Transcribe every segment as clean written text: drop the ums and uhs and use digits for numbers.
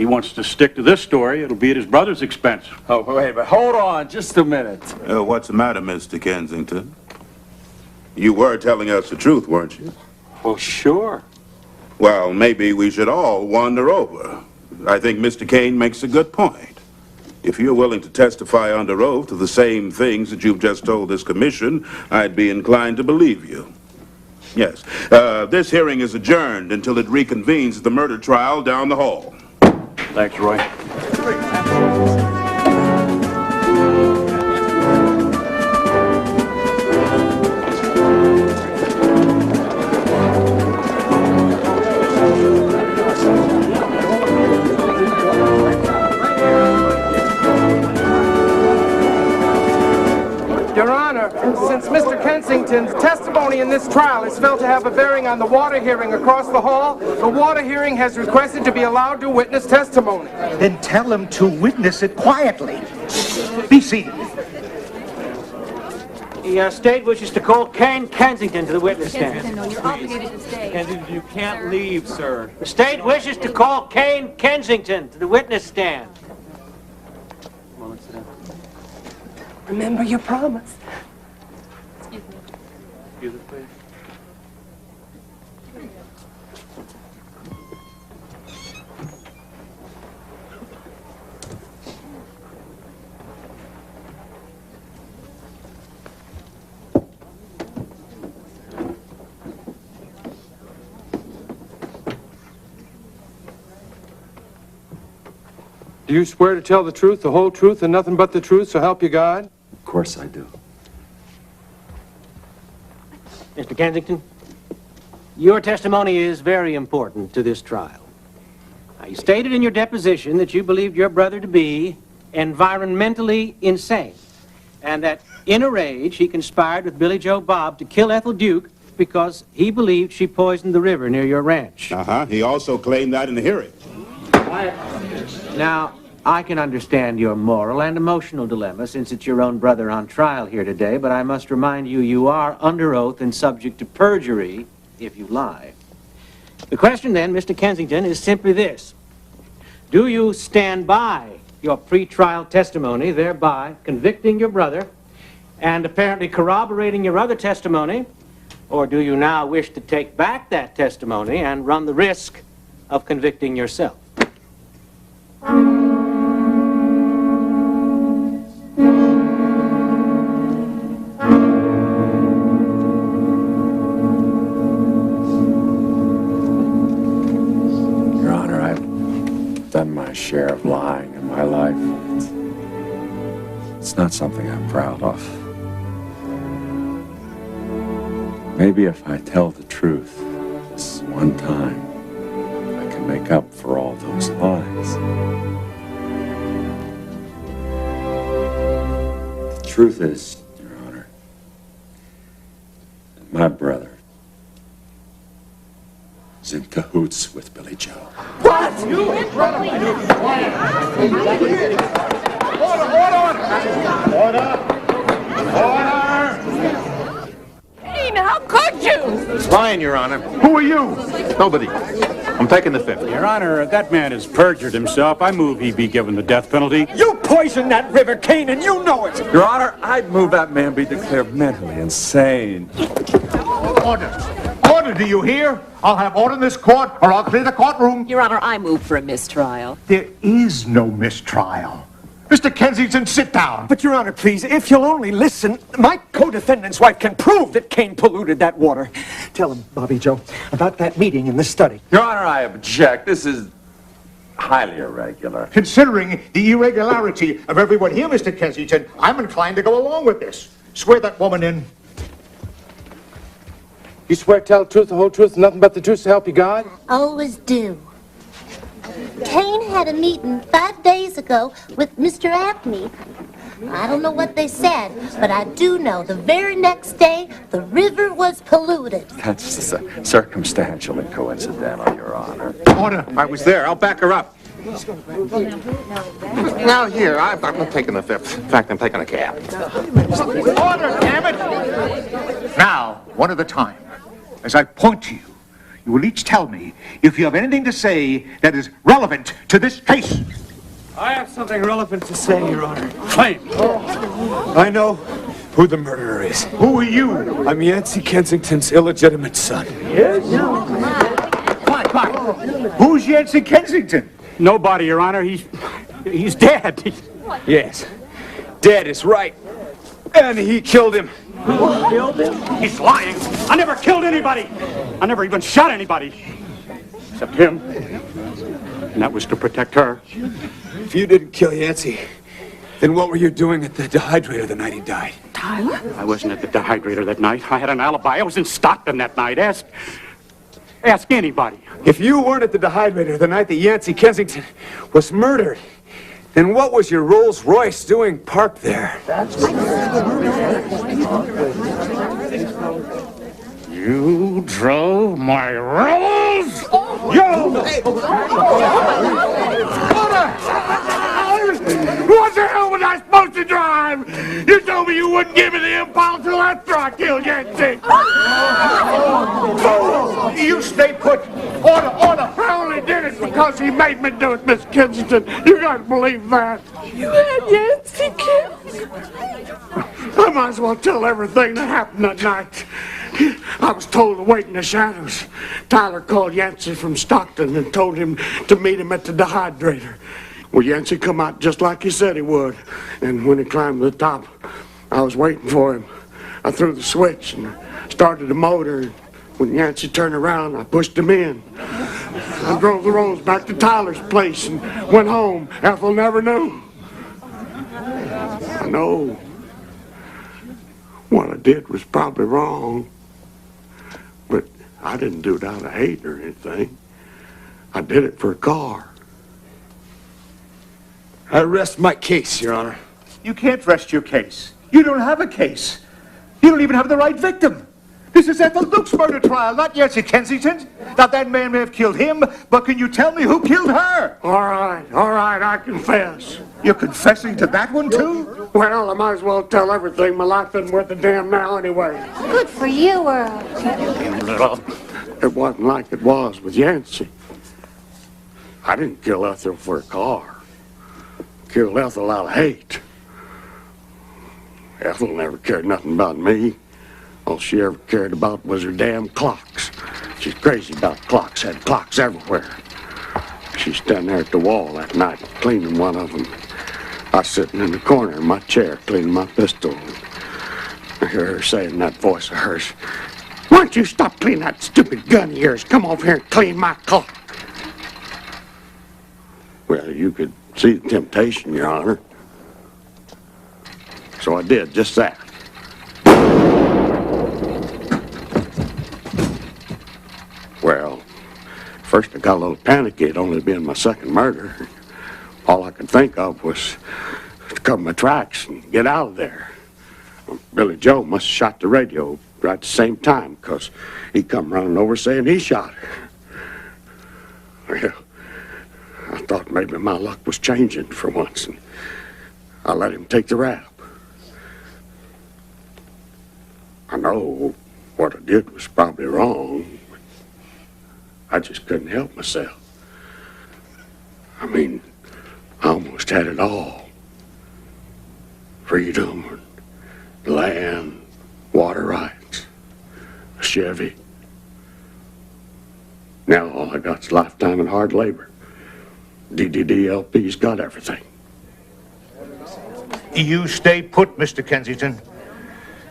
he wants to stick to this story, it'll be at his brother's expense. Oh, wait, but hold on just a minute. What's the matter, Mr. Kensington? You were telling us the truth, weren't you? Well, sure. Well, maybe we should all wander over. I think Mr. Kane makes a good point. If you're willing to testify under oath to the same things that you've just told this commission, I'd be inclined to believe you. Yes. This hearing is adjourned until it reconvenes at the murder trial down the hall. Thanks, Roy. Your Honor, since Mr. Kensington's testimony in this trial is felt to have a bearing on the water hearing across the hall, the water hearing has requested to be allowed to witness testimony. Then tell him to witness it quietly. Be seated. The state wishes to call Kane Kensington to the witness stand. No, you're obligated to stay. Kensington, you can't leave, sir. The state wishes to call Kane Kensington to the witness stand. Come on, let's sit down. Remember your promise. Excuse me. Excuse us, please. Do you swear to tell the truth, the whole truth, and nothing but the truth, so help you God? Of course I do. Mr. Kensington, your testimony is very important to this trial. Now, you stated in your deposition that you believed your brother to be environmentally insane, and that in a rage he conspired with Billy Joe Bob to kill Ethel Duke because he believed she poisoned the river near your ranch. He also claimed that in the hearing. Now, I can understand your moral and emotional dilemma since it's your own brother on trial here today, but I must remind you, you are under oath and subject to perjury if you lie. The question then, Mr. Kensington, is simply this. Do you stand by your pre-trial testimony, thereby convicting your brother and apparently corroborating your other testimony, or do you now wish to take back that testimony and run the risk of convicting yourself? Your Honor, I've done my share of lying in my life. It's not something I'm proud of. Maybe if I tell the truth this one time, I can make up for all those lies. The truth is, Your Honor, that my brother is in cahoots with Billy Joe. What? You incredible! Order! Kane, how could you? It's lying, Your Honor. Who are you? Nobody. I'm taking the fifth. Your Honor, that man has perjured himself. I move he be given the death penalty. You poisoned that river, Kane, and you know it! Your Honor, I'd move that man be declared mentally insane. Order. Order, do you hear? I'll have order in this court, or I'll clear the courtroom. Your Honor, I move for a mistrial. There is no mistrial. Mr. Kensington, sit down. But, Your Honor, please, if you'll only listen, my co-defendant's wife can prove that Kane polluted that water. Tell him, Bobby Joe, about that meeting in the study. Your Honor, I object. This is highly irregular. Considering the irregularity of everyone here, Mr. Kensington, I'm inclined to go along with this. Swear that woman in. You swear to tell the truth, the whole truth, and nothing but the truth, so help you God? Always do. Kane had a meeting 5 days ago with Mr. Acme. I don't know what they said, but I do know the very next day the river was polluted. That's circumstantial and coincidental, Your Honor. Order. I was there. I'll back her up. Now, here, I'm not taking the fifth. In fact, I'm taking a cab. Order, damn it! Now, one at a time. As I point to you, you will each tell me if you have anything to say that is relevant to this case. I have something relevant to say, Your Honor. Claim. I know who the murderer is. Who are you? I'm Yancey Kensington's illegitimate son. Yes? Quiet. Who's Yancey Kensington? Nobody, Your Honor. He's dead. Yes. Dead is right. And he killed him. He's lying. I never killed anybody. I never even shot anybody. Except him. And that was to protect her. If you didn't kill Yancey, then what were you doing at the dehydrator the night he died? Tyler? I wasn't at the dehydrator that night. I had an alibi. I was in Stockton that night. Ask anybody. If you weren't at the dehydrator the night that Yancey Kensington was murdered, then what was your Rolls Royce doing parked there? You drove my Rolls? What the hell was I supposed to drive? You told me you wouldn't give me the impulse till after I killed Yancey. You stay put. Order. I only did it because he made me do it, Miss Kensington. You gotta believe that. You had Yancey killed? I might as well tell everything that happened that night. I was told to wait in the shadows. Tyler called Yancey from Stockton and told him to meet him at the dehydrator. Well, Yancey come out just like he said he would. And when he climbed to the top, I was waiting for him. I threw the switch and started the motor. When Yancey turned around, I pushed him in. I drove the Rolls back to Tyler's place and went home. Ethel never knew. I know what I did was probably wrong, but I didn't do it out of hate or anything. I did it for a car. I rest my case, Your Honor. You can't rest your case. You don't have a case. You don't even have the right victim. This is Ethel Luke's murder trial, not Yancey Kensington's. Now, that man may have killed him, but can you tell me who killed her? All right, I confess. You're confessing to that one, too? Well, I might as well tell everything. My life isn't worth a damn now anyway. Good for you, Earl. It wasn't like it was with Yancey. I didn't kill Ethel for a car. Killed Ethel out of hate. Ethel never cared nothing about me. All she ever cared about was her damn clocks. She's crazy about clocks, had clocks everywhere. She's standing there at the wall that night, cleaning one of them. I was sitting in the corner in my chair, cleaning my pistol. I hear her saying in that voice of hers, "Why don't you stop cleaning that stupid gun of yours? Come over here and clean my clock." Well, you could see the temptation, Your Honor. So I did just that. Well, first I got a little panicky. It'd only been my second murder. All I could think of was to cover my tracks and get out of there. Billy Joe must have shot the radio right at the same time, because he come running over saying he shot her. Well, I thought maybe my luck was changing for once, and I let him take the rap. I know what I did was probably wrong, but I just couldn't help myself. I mean, I almost had it all. Freedom, land, water rights, a Chevy. Now all I got's lifetime and hard labor. DDDLP's got everything. You stay put, Mr. Kensington.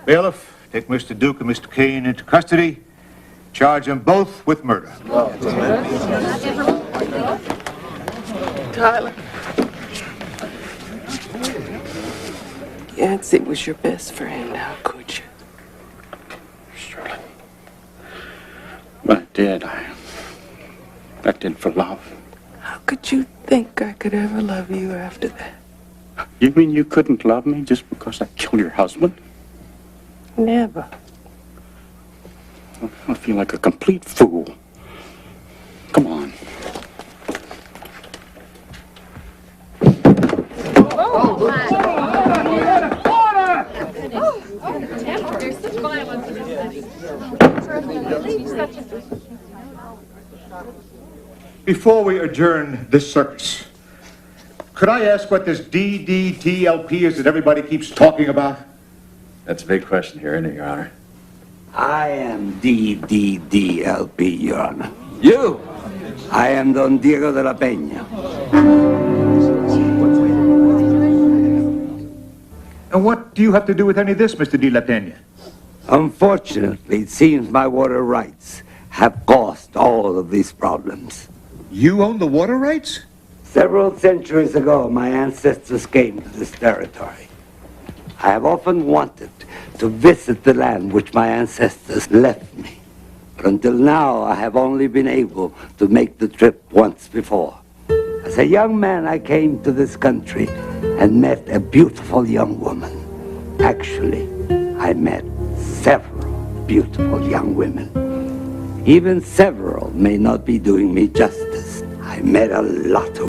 Bailiff, take Mr. Duke and Mr. Kane into custody. Charge them both with murder. Tyler. Yancey was your best friend. How could you? Surely. But I did. I did for love. How could you think I could ever love you after that? You mean you couldn't love me just because I killed your husband? Never. I feel like a complete fool. Come on. before we adjourn this circus, could I ask what this DDTLP is that everybody keeps talking about? That's a big question here, isn't it, Your Honor? I am DDDLP, Your Honor. You! I am Don Diego de la Peña. And what do you have to do with any of this, Mr. De La Peña? Unfortunately, it seems my water rights have caused all of these problems. You own the water rights? Several centuries ago, my ancestors came to this territory. I have often wanted to visit the land which my ancestors left me. But until now, I have only been able to make the trip once before. As a young man, I came to this country and met a beautiful young woman. Actually, I met several beautiful young women. Even several may not be doing me justice. I met a lot of